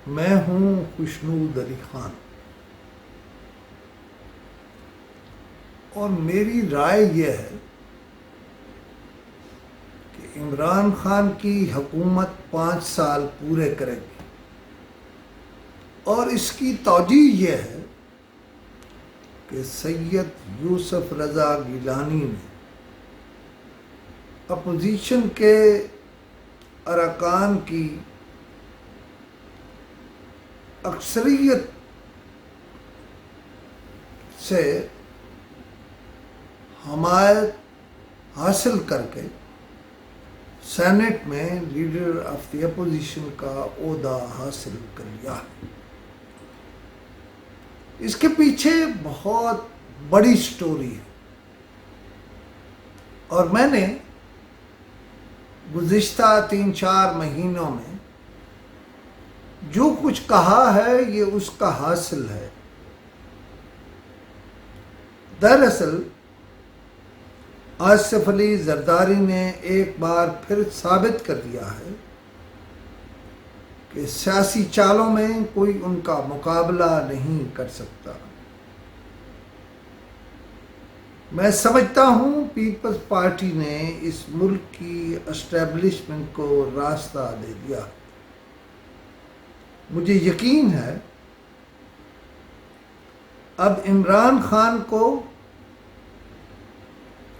میں ہوں خوشنود علی خان، اور میری رائے یہ ہے کہ عمران خان کی حکومت 5 سال پورے کرے گی، اور اس کی توجہ یہ ہے کہ سید یوسف رضا گیلانی نے اپوزیشن کے ارکان کی اکثریت سے حمایت حاصل کر کے سینٹ میں لیڈر آف دی اپوزیشن کا عہدہ حاصل کر لیا ہے۔ اس کے پیچھے بہت بڑی سٹوری ہے، اور میں نے گزشتہ 3-4 مہینوں میں جو کچھ کہا ہے یہ اس کا حاصل ہے۔ دراصل آصف علی زرداری نے ایک بار پھر ثابت کر دیا ہے کہ سیاسی چالوں میں کوئی ان کا مقابلہ نہیں کر سکتا۔ میں سمجھتا ہوں پیپلز پارٹی نے اس ملک کی اسٹیبلشمنٹ کو راستہ دے دیا۔ مجھے یقین ہے اب عمران خان کو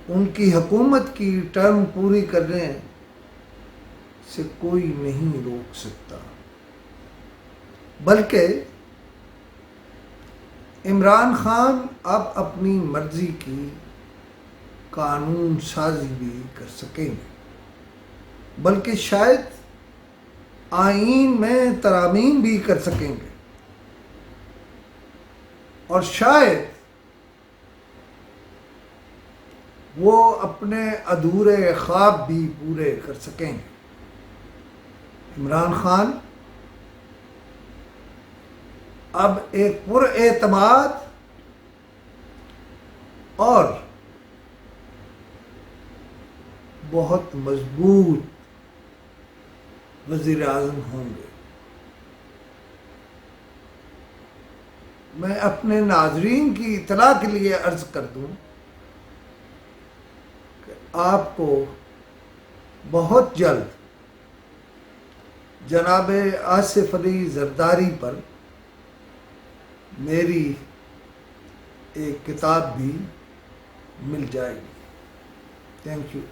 ان کی حکومت کی ٹرم پوری کرنے سے کوئی نہیں روک سکتا، بلکہ عمران خان اب اپنی مرضی کی قانون سازی بھی کر سکیں گے، بلکہ شاید آئین میں ترامیم بھی کر سکیں گے، اور شاید وہ اپنے ادھورے خواب بھی پورے کر سکیں گے۔ عمران خان اب ایک پراعتماد اور بہت مضبوط وزیر اعظم ہوں گے۔ میں اپنے ناظرین کی اطلاع کے لیے عرض کر دوں کہ آپ کو بہت جلد جناب آصف علی زرداری پر میری ایک کتاب بھی مل جائے گی۔ Thank you.